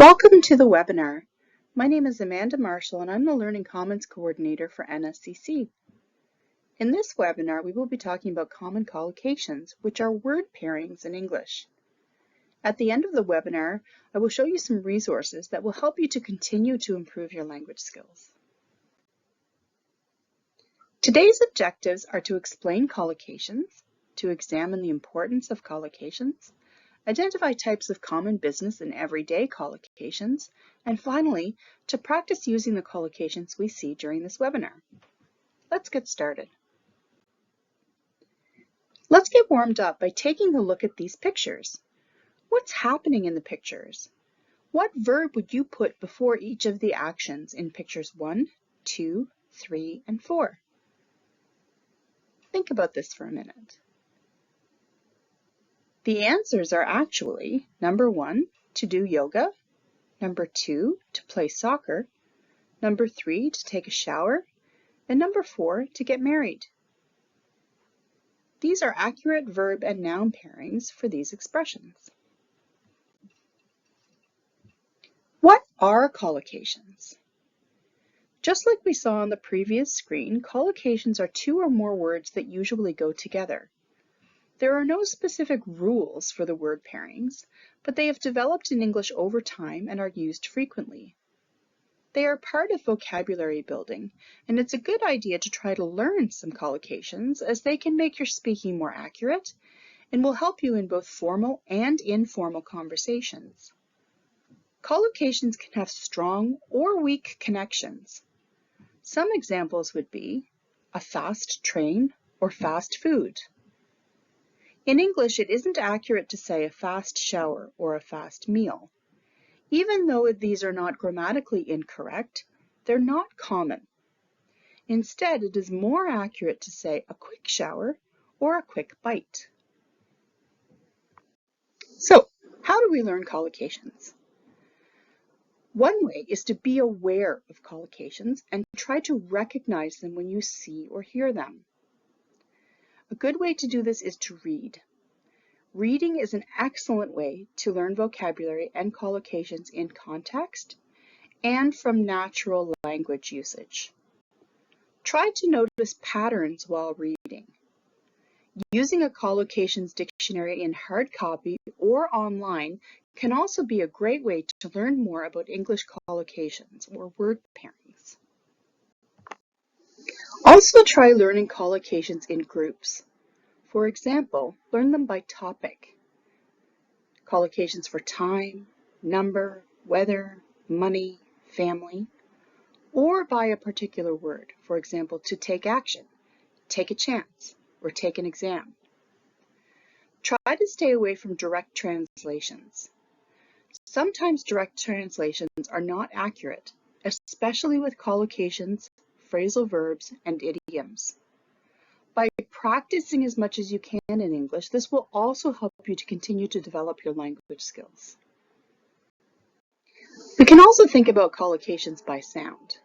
Welcome to the webinar. My name is Amanda Marshall and I'm the Learning Commons Coordinator for NSCC. In this webinar, we will be talking about common collocations, which are word pairings in English. At the end of the webinar, I will show you some resources that will help you to continue to improve your language skills. Today's objectives are to explain collocations, to examine the importance of collocations, identify types of common business and everyday collocations, and finally, to practice using the collocations we see during this webinar. Let's get started. Let's get warmed up by taking a look at these pictures. What's happening in the pictures? What verb would you put before each of the actions in pictures 1, 2, 3, and 4? Think about this for a minute. The answers are actually number 1, to do yoga, number 2, to play soccer, number 3, to take a shower, and number 4, to get married. These are accurate verb and noun pairings for these expressions. What are collocations? Just like we saw on the previous screen, collocations are two or more words that usually go together. There are no specific rules for the word pairings, but they have developed in English over time and are used frequently. They are part of vocabulary building, and it's a good idea to try to learn some collocations as they can make your speaking more accurate and will help you in both formal and informal conversations. Collocations can have strong or weak connections. Some examples would be a fast train or fast food. In English, it isn't accurate to say a fast shower or a fast meal. Even though these are not grammatically incorrect, they're not common. Instead, it is more accurate to say a quick shower or a quick bite. So, how do we learn collocations? One way is to be aware of collocations and try to recognize them when you see or hear them. A good way to do this is to read. Reading is an excellent way to learn vocabulary and collocations in context and from natural language usage. Try to notice patterns while reading. Using a collocations dictionary in hard copy or online can also be a great way to learn more about English collocations or word pairings. Also try learning collocations in groups. For example, learn them by topic. Collocations for time, number, weather, money, family, or by a particular word. For example, to take action, take a chance, or take an exam. Try to stay away from direct translations. Sometimes direct translations are not accurate, especially with collocations, phrasal verbs, and idioms. By practicing as much as you can in English, this will also help you to continue to develop your language skills. We can also think about collocations by sound.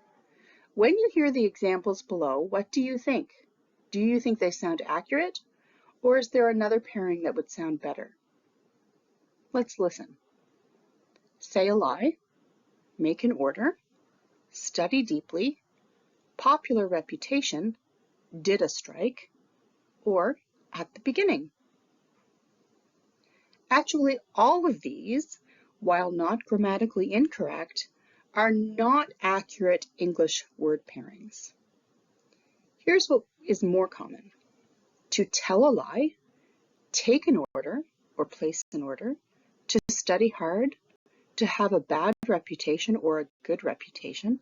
When you hear the examples below, what do you think? Do you think they sound accurate? Or is there another pairing that would sound better? Let's listen. Say a lie, make an order, study deeply, popular reputation, did a strike, or at the beginning. Actually, all of these, while not grammatically incorrect, are not accurate English word pairings. Here's what is more common. To tell a lie, take an order or place an order, to study hard, to have a bad reputation or a good reputation,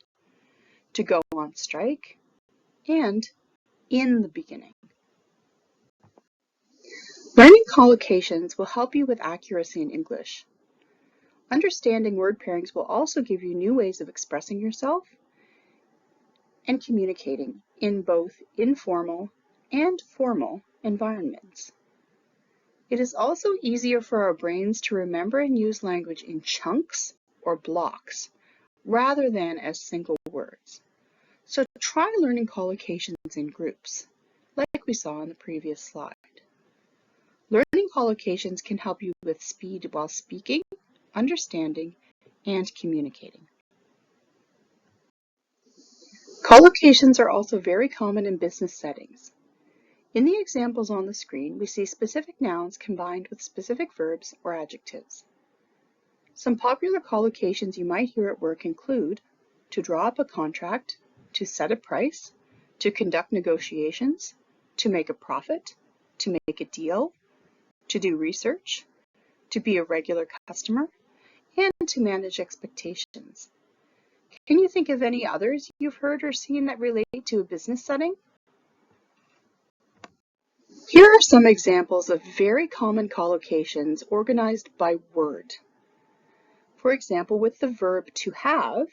to go on strike, and in the beginning. Learning collocations will help you with accuracy in English. Understanding word pairings will also give you new ways of expressing yourself and communicating in both informal and formal environments. It is also easier for our brains to remember and use language in chunks or blocks rather than as single words. So try learning collocations in groups, like we saw on the previous slide. Learning collocations can help you with speed while speaking, understanding, and communicating. Collocations are also very common in business settings. In the examples on the screen, we see specific nouns combined with specific verbs or adjectives. Some popular collocations you might hear at work include to draw up a contract, to set a price, to conduct negotiations, to make a profit, to make a deal, to do research, to be a regular customer, and to manage expectations. Can you think of any others you've heard or seen that relate to a business setting? Here are some examples of very common collocations organized by word. For example, with the verb to have,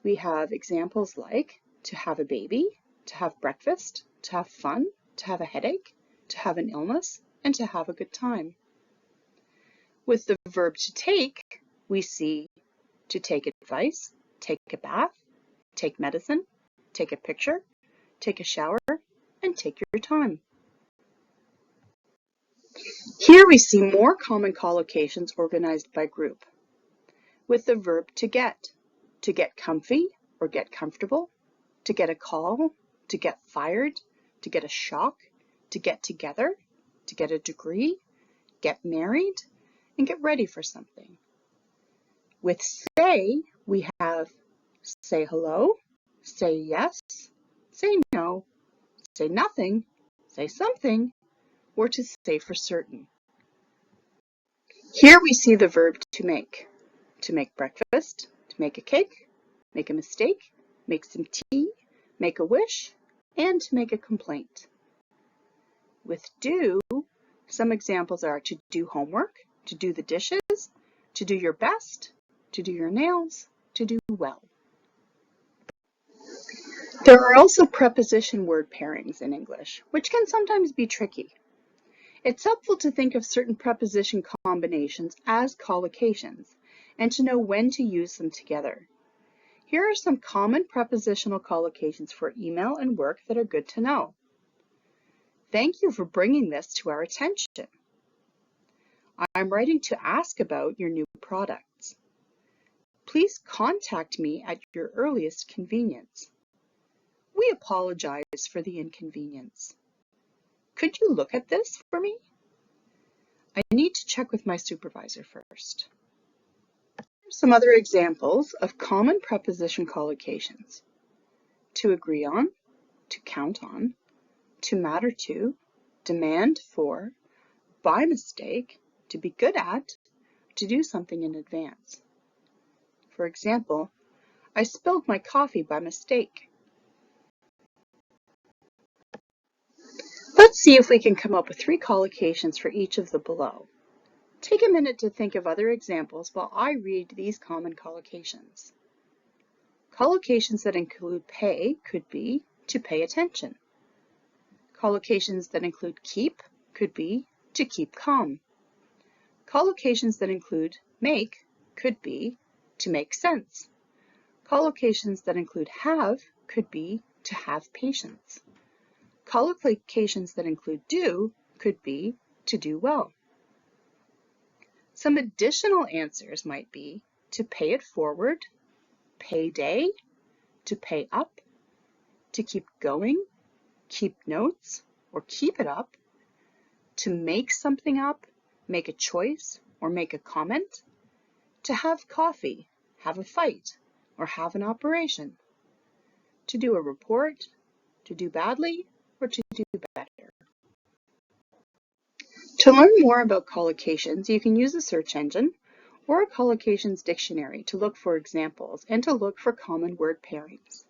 we have examples like to have a baby, to have breakfast, to have fun, to have a headache, to have an illness, and to have a good time. With the verb to take, we see to take advice, take a bath, take medicine, take a picture, take a shower, and take your time. Here we see more common collocations organized by group. With the verb to get comfy or get comfortable, to get a call, to get fired, to get a shock, to get together, to get a degree, get married, and get ready for something. With say, we have say hello, say yes, say no, say nothing, say something, or to say for certain. Here we see the verb to make breakfast, to make a cake, make a mistake, make some tea, make a wish, and to make a complaint. With do, some examples are to do homework, to do the dishes, to do your best, to do your nails, to do well. There are also preposition word pairings in English, which can sometimes be tricky. It's helpful to think of certain preposition combinations as collocations and to know when to use them together. Here are some common prepositional collocations for email and work that are good to know. Thank you for bringing this to our attention. I'm writing to ask about your new products. Please contact me at your earliest convenience. We apologize for the inconvenience. Could you look at this for me? I need to check with my supervisor first. Some other examples of common preposition collocations. To agree on, to count on, to matter to, demand for, by mistake, to be good at, to do something in advance. For example, I spilled my coffee by mistake. Let's see if we can come up with 3 collocations for each of the below. Take a minute to think of other examples while I read these common collocations. Collocations that include pay could be to pay attention. Collocations that include keep could be to keep calm. Collocations that include make could be to make sense. Collocations that include have could be to have patience. Collocations that include do could be to do well. Some additional answers might be to pay it forward, pay day, to pay up, to keep going, keep notes, or keep it up, to make something up, make a choice, or make a comment, to have coffee, have a fight, or have an operation, to do a report, to do badly, or to do better. To learn more about collocations, you can use a search engine or a collocations dictionary to look for examples and to look for common word pairings.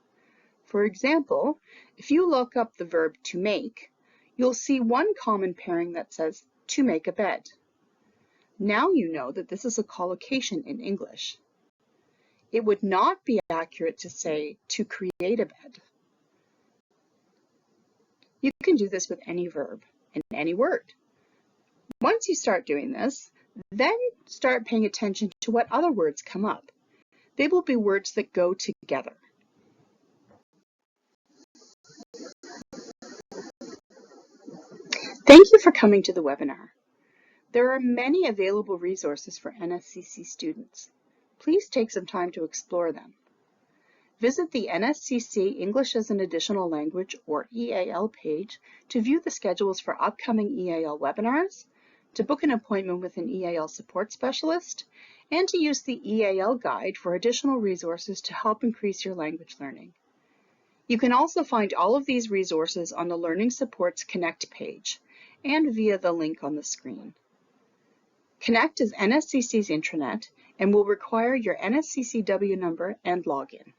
For example, if you look up the verb to make, you'll see one common pairing that says to make a bed. Now you know that this is a collocation in English. It would not be accurate to say to create a bed. You can do this with any verb and any word. Once you start doing this, then start paying attention to what other words come up. They will be words that go together. Thank you for coming to the webinar. There are many available resources for NSCC students. Please take some time to explore them. Visit the NSCC English as an Additional Language, or EAL page to view the schedules for upcoming EAL webinars, to book an appointment with an EAL support specialist, and to use the EAL guide for additional resources to help increase your language learning. You can also find all of these resources on the Learning Supports Connect page and via the link on the screen. Connect is NSCC's intranet and will require your NSCCW number and login.